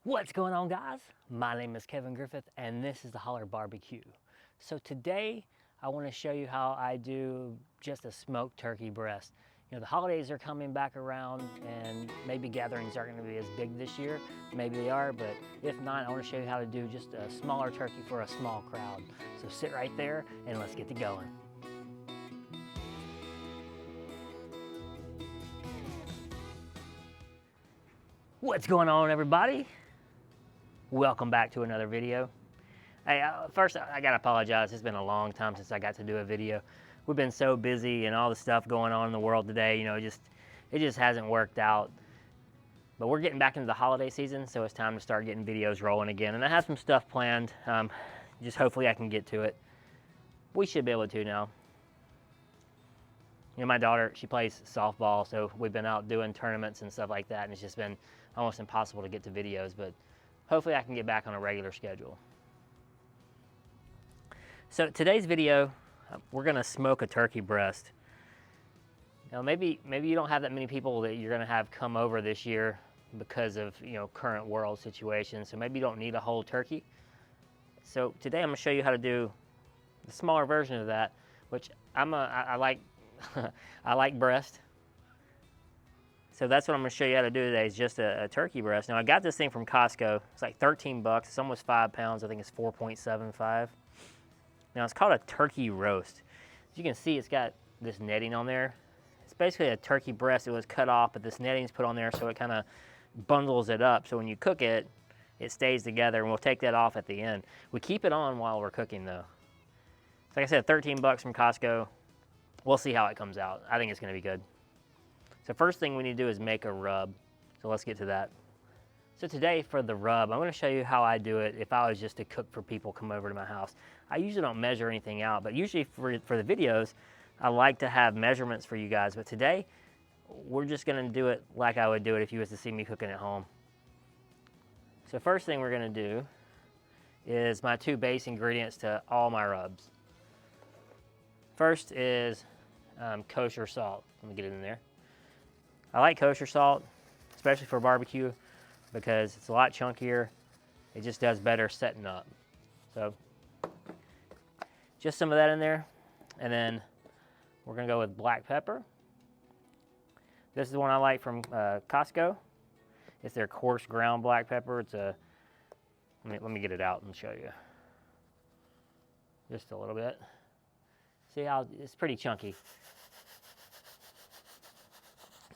What's going on, guys? My name is Kevin Griffith and this is the Holler Barbecue. So today I want to show you how I do just a smoked turkey breast. You know, the holidays are coming back around and maybe gatherings aren't going to be as big this year. Maybe they are, but if not, I want to show you how to do just a smaller turkey for a small crowd. So sit right there and let's get to going. What's going on, everybody? Welcome back to another video. Hey, first I gotta apologize. It's been a long time since I got to do a video. We've been so busy and all the stuff going on in the world today, you know, it just hasn't worked out. But we're getting back into the holiday season, so it's time to start getting videos rolling again. And I have some stuff planned. Just hopefully I can get to it. We should be able to now. You know, my daughter, she plays softball, so we've been out doing tournaments and stuff like that, and it's just been almost impossible to get to videos, but hopefully I can get back on a regular schedule. So today's video, we're gonna smoke a turkey breast. Now maybe you don't have that many people that you're gonna have come over this year because of, you know, current world situation, so maybe you don't need a whole turkey. So today I'm gonna show you how to do the smaller version of that, which I like I like breast. So that's what I'm going to show you how to do today, is just a turkey breast. Now I got this thing from Costco. It's like 13 bucks. It's almost 5 pounds. I think it's 4.75. Now it's called a turkey roast. As you can see, it's got this netting on there. It's basically a turkey breast. It was cut off, but this netting's put on there so it kind of bundles it up. So when you cook it, it stays together, and we'll take that off at the end. We keep it on while we're cooking though. So like I said, 13 bucks from Costco. We'll see how it comes out. I think it's going to be good. So first thing we need to do is make a rub. So let's get to that. So today for the rub, I'm going to show you how I do it if I was just to cook for people come over to my house. I usually don't measure anything out, but usually for the videos, I like to have measurements for you guys. But today, we're just going to do it like I would do it if you was to see me cooking at home. So first thing we're going to do is my 2 base ingredients to all my rubs. First is kosher salt. Let me get it in there. I like kosher salt, especially for barbecue, because it's a lot chunkier. It just does better setting up. So just some of that in there. And then we're gonna go with black pepper. This is the one I like from Costco. It's their coarse ground black pepper. It's a, let me get it out and show you. Just a little bit. See how it's pretty chunky.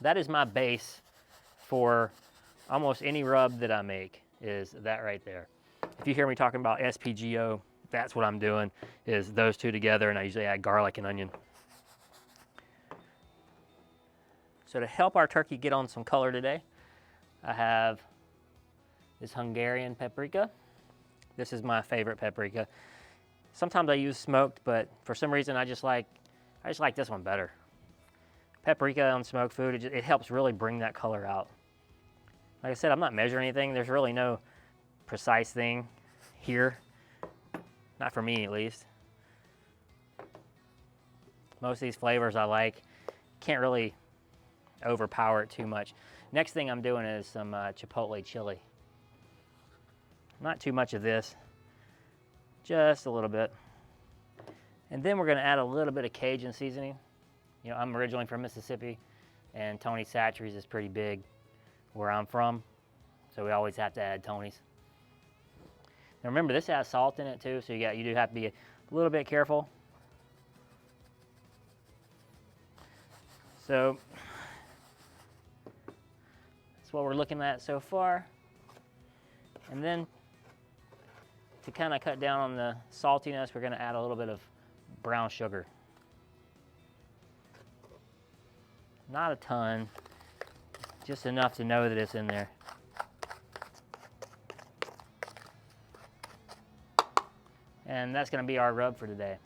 That is my base for almost any rub that I make, is that right there. If you hear me talking about SPGO, that's what I'm doing, is those two together, and I usually add garlic and onion. So to help our turkey get on some color today, I have this Hungarian paprika. This is my favorite paprika. Sometimes I use smoked, but for some reason I just like this one better. Paprika on smoked food, it helps really bring that color out. Like I said, I'm not measuring anything. There's really no precise thing here. Not for me, at least. Most of these flavors I like. Can't really overpower it too much. Next thing I'm doing is some chipotle chili. Not too much of this. Just a little bit. And then we're going to add a little bit of Cajun seasoning. You know, I'm originally from Mississippi, and Tony Chachere's is pretty big where I'm from, so we always have to add Tony's. Now remember, this has salt in it too, so you do have to be a little bit careful. So that's what we're looking at so far. And then to kind of cut down on the saltiness, we're going to add a little bit of brown sugar. Not a ton, just enough to know that it's in there. And that's going to be our rub for today.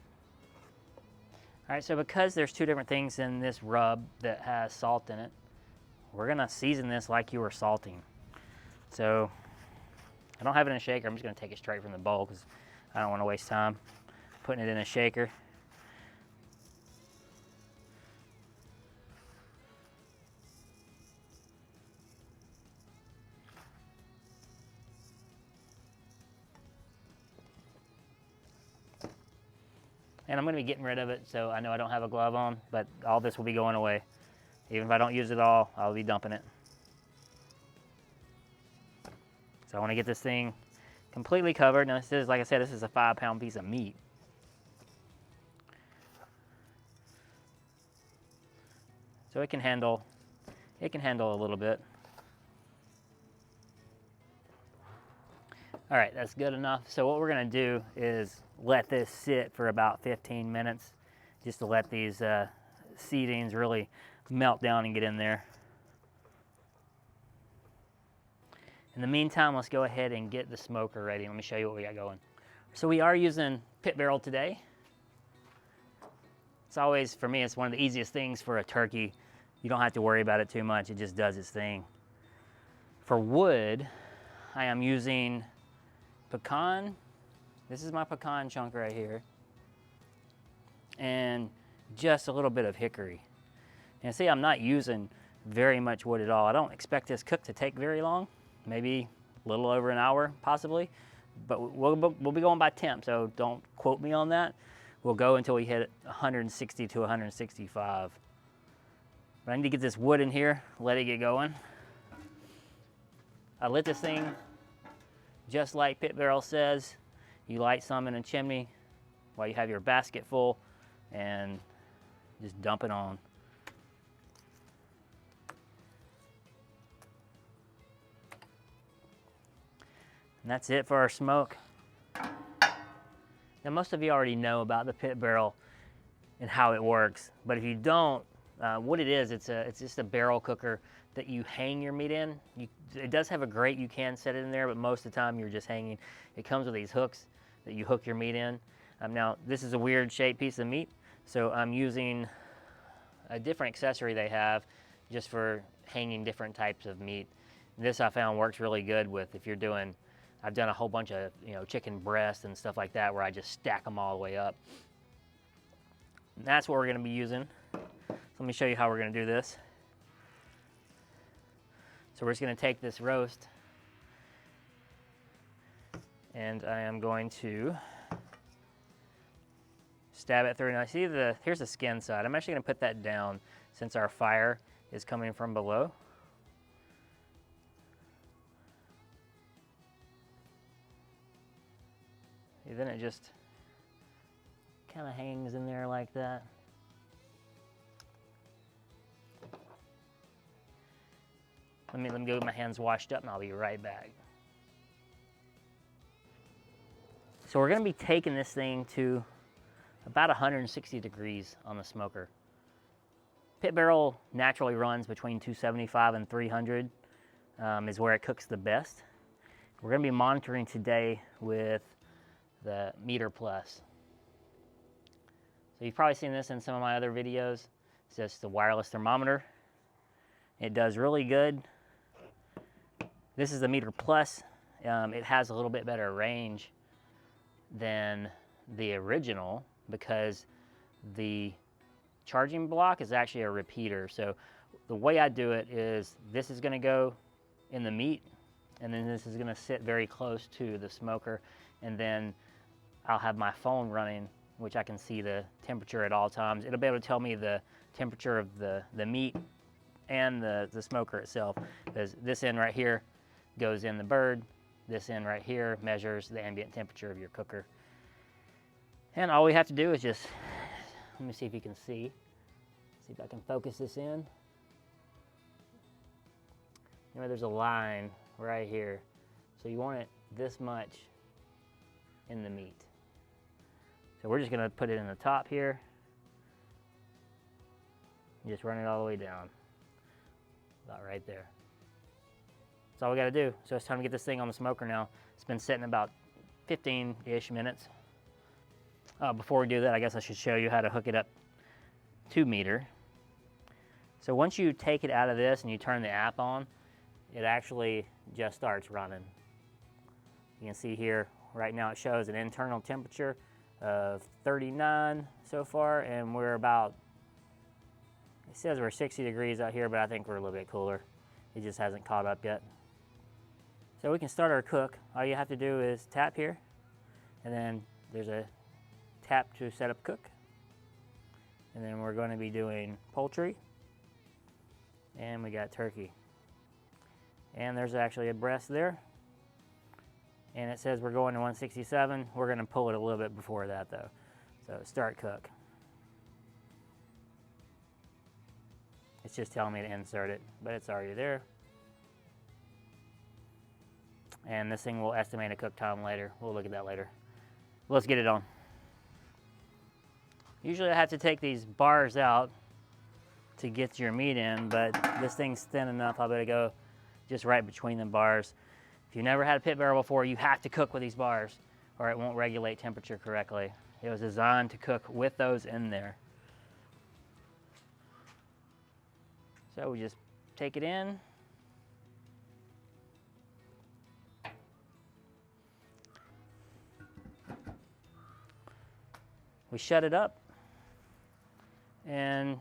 All right, so because there's 2 different things in this rub that has salt in it, we're going to season this like you were salting. So I don't have it in a shaker. I'm just going to take it straight from the bowl because I don't want to waste time putting it in a shaker. And I'm gonna be getting rid of it, so I know I don't have a glove on, but all this will be going away. Even if I don't use it all, I'll be dumping it. So I wanna get this thing completely covered. Now this is, like I said, this is a 5-pound piece of meat. So it can handle a little bit. All right, that's good enough. So what we're gonna do is let this sit for about 15 minutes, just to let these seedings really melt down and get in there. In the meantime, let's go ahead and get the smoker ready. Let me show you what we got going. So we are using pit barrel today. It's always, for me, it's one of the easiest things for a turkey. You don't have to worry about it too much. It just does its thing. For wood, I am using pecan. This is my pecan chunk right here. And just a little bit of hickory. And see, I'm not using very much wood at all. I don't expect this cook to take very long. Maybe a little over an hour, possibly. But we'll be going by temp, so don't quote me on that. We'll go until we hit 160 to 165. But I need to get this wood in here, let it get going. I lit this thing just like pit barrel says. You light some in a chimney while you have your basket full and just dump it on. And that's it for our smoke. Now most of you already know about the pit barrel and how it works, but if you don't, what it is, it's just a barrel cooker that you hang your meat in. It does have a grate, you can set it in there, but most of the time you're just hanging. It comes with these hooks that you hook your meat in. Now this is a weird shaped piece of meat, so I'm using a different accessory they have just for hanging different types of meat. This I found works really good with if you're doing, I've done a whole bunch of chicken breast and stuff like that where I just stack them all the way up. And that's what we're going to be using. So let me show you how we're going to do this. So we're just going to take this roast and I am going to stab it through. Now see, here's the skin side. I'm actually going to put that down since our fire is coming from below. And then it just kind of hangs in there like that. Let me go get my hands washed up and I'll be right back. So we're going to be taking this thing to about 160 degrees on the smoker. Pit barrel naturally runs between 275 and 300 is where it cooks the best. We're going to be monitoring today with the Meter Plus. So you've probably seen this in some of my other videos. It's just the wireless thermometer. It does really good. This is the Meter Plus. It has a little bit better range than the original because the charging block is actually a repeater. So the way I do it is this is going to go in the meat and then this is going to sit very close to the smoker, and then I'll have my phone running, which I can see the temperature at all times. It'll be able to tell me the temperature of the meat and the smoker itself. Because this end right here goes in the bird. This end right here measures the ambient temperature of your cooker. And all we have to do is just, let me see if you can see. See if I can focus this in. There's a line right here. So you want it this much in the meat. So we're just gonna put it in the top here. Just run it all the way down. About right there. That's all we gotta do. So it's time to get this thing on the smoker now. It's been sitting about 15-ish minutes. Before we do that, I guess I should show you how to hook it up to Meter. So once you take it out of this and you turn the app on, it actually just starts running. You can see here, right now it shows an internal temperature of 39 so far, and we're about, it says we're 60 degrees out here, but I think we're a little bit cooler. It just hasn't caught up yet. So we can start our cook. All you have to do is tap here, and then there's a tap to set up cook. And then we're going to be doing poultry. And we got turkey. And there's actually a breast there. And it says we're going to 167. We're going to pull it a little bit before that though. So start cook. It's just telling me to insert it, but it's already there. And this thing will estimate a cook time later. We'll look at that later. Let's get it on. Usually I have to take these bars out to get your meat in, but this thing's thin enough, I'll be able to go just right between the bars. If you've never had a pit barrel before, you have to cook with these bars or it won't regulate temperature correctly. It was designed to cook with those in there. So we just take it in. We shut it up. And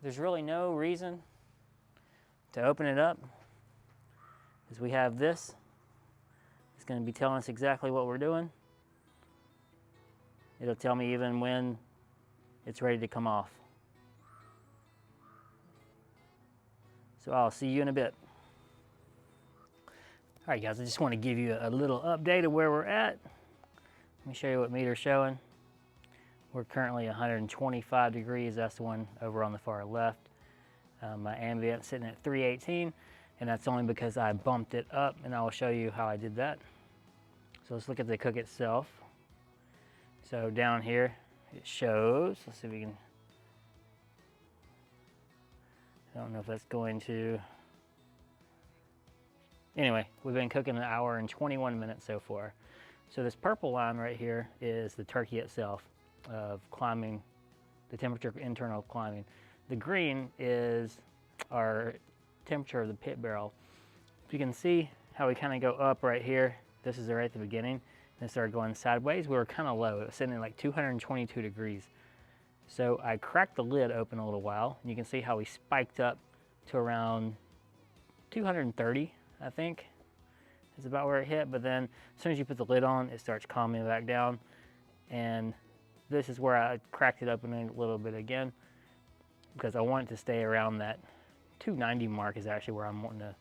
there's really no reason to open it up, because we have this. It's going to be telling us exactly what we're doing. It'll tell me even when it's ready to come off. So I'll see you in a bit. All right, guys, I just want to give you a little update of where we're at. Let me show you what meter's showing. We're currently 125 degrees. That's the one over on the far left. My ambient's sitting at 318, and that's only because I bumped it up, and I will show you how I did that. So let's look at the cook itself. So down here, it shows, let's see if we can, I don't know if that's going to, anyway, we've been cooking 1 hour and 21 minutes so far. So this purple line right here is the turkey itself, of climbing, the temperature internal climbing. The green is our temperature of the pit barrel. You can see how we kind of go up right here. This is right at the beginning. And it started going sideways. We were kind of low. It was sitting at like 222 degrees. So I cracked the lid open a little while, and you can see how we spiked up to around 230, I think, is about where it hit. But then as soon as you put the lid on, it starts calming back down. And this is where I cracked it open a little bit again, because I want it to stay around that 290 mark is actually where I'm wanting to,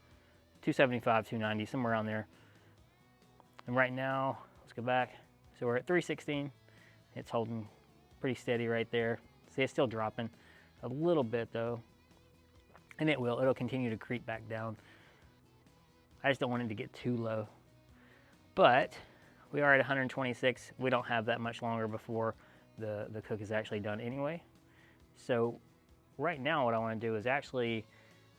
275, 290, somewhere around there. And right now, let's go back. So we're at 316. It's holding pretty steady right there. See, it's still dropping a little bit though, and it'll continue to creep back down. I just don't want it to get too low. But we are at 126. We don't have that much longer before the cook is actually done anyway. So right now what I want to do is actually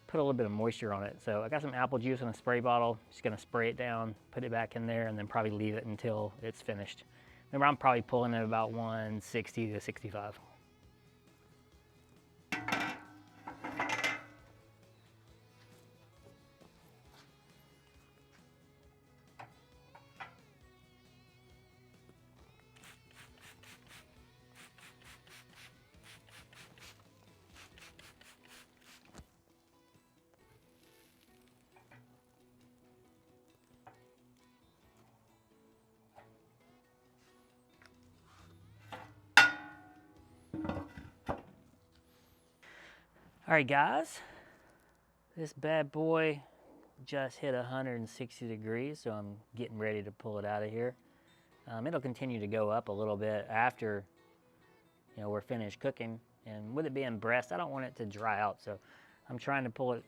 put a little bit of moisture on it. So I got some apple juice in a spray bottle. Just going to spray it down, put it back in there, and then probably leave it until it's finished. Remember, I'm probably pulling at about 160 to 65. All right, guys, this bad boy just hit 160 degrees, so I'm getting ready to pull it out of here. It'll continue to go up a little bit after, we're finished cooking. And with it being breast, I don't want it to dry out, so I'm trying to pull it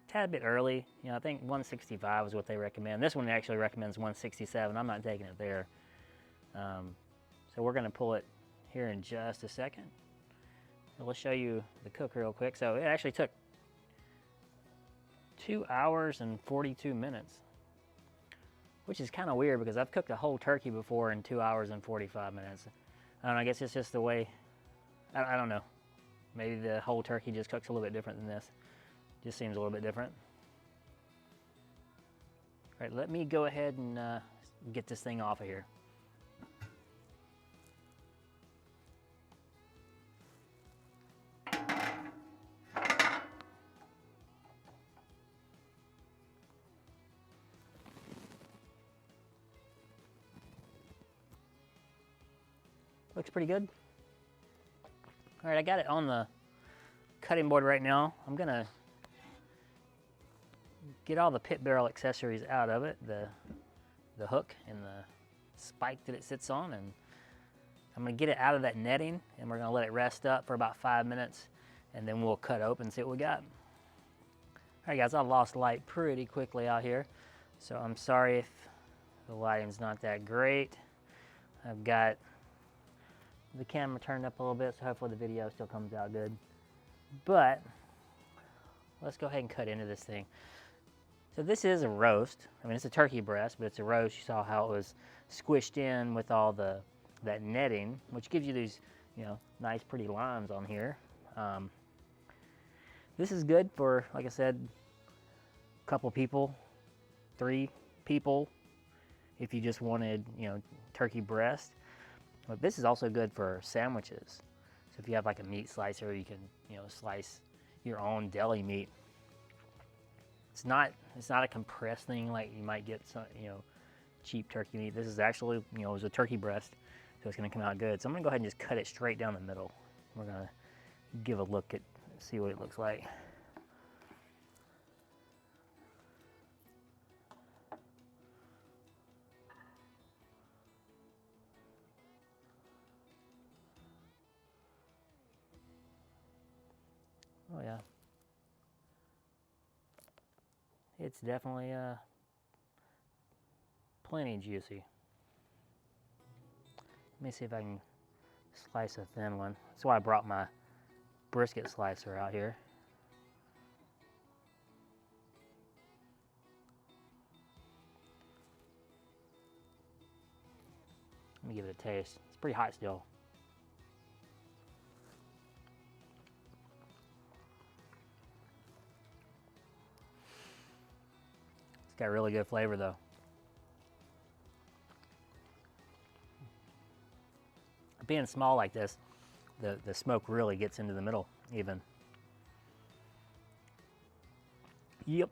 a tad bit early. I think 165 is what they recommend. This one actually recommends 167. I'm not taking it there. So we're going to pull it here in just a second. Let's show you the cook real quick. So it actually took 2 hours and 42 minutes, which is kind of weird because I've cooked a whole turkey before in 2 hours and 45 minutes. I don't know, I guess it's just the way, I don't know. Maybe the whole turkey just cooks a little bit different than this. Just seems a little bit different. All right, let me go ahead and get this thing off of here. Looks pretty good. All right, I got it on the cutting board right now. I'm gonna get all the pit barrel accessories out of it, the hook and the spike that it sits on, and I'm gonna get it out of that netting, and we're gonna let it rest up for about 5 minutes, and then we'll cut open and see what we got. All right, guys, I lost light pretty quickly out here, so I'm sorry if the lighting's not that great. I've got the camera turned up a little bit, so hopefully the video still comes out good. But let's go ahead and cut into this thing. So this is a roast. I mean, it's a turkey breast, but it's a roast. You saw how it was squished in with all that netting, which gives you these, you know, nice pretty lines on here. This is good for, like I said, a couple people, 3 people, if you just wanted, you know, turkey breast. But this is also good for sandwiches. So if you have like a meat slicer, you can, you know, slice your own deli meat. It's not a compressed thing like you might get some, you know, cheap turkey meat. This is actually, you know, it was a turkey breast, so it's gonna come out good. So I'm gonna go ahead and just cut it straight down the middle. We're gonna give a look at, see what it looks like. Oh yeah. It's definitely plenty juicy. Let me see if I can slice a thin one. That's why I brought my brisket slicer out here. Let me give it a taste. It's pretty hot still. It's got really good flavor though. Being small like this, the smoke really gets into the middle even. Yep.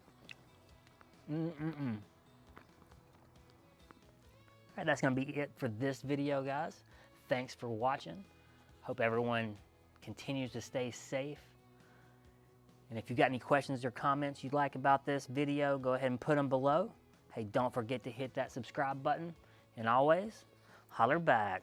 All right, that's gonna be it for this video, guys. Thanks for watching. Hope everyone continues to stay safe. And if you've got any questions or comments you'd like about this video, go ahead and put them below. Hey, don't forget to hit that subscribe button. And always, holler back.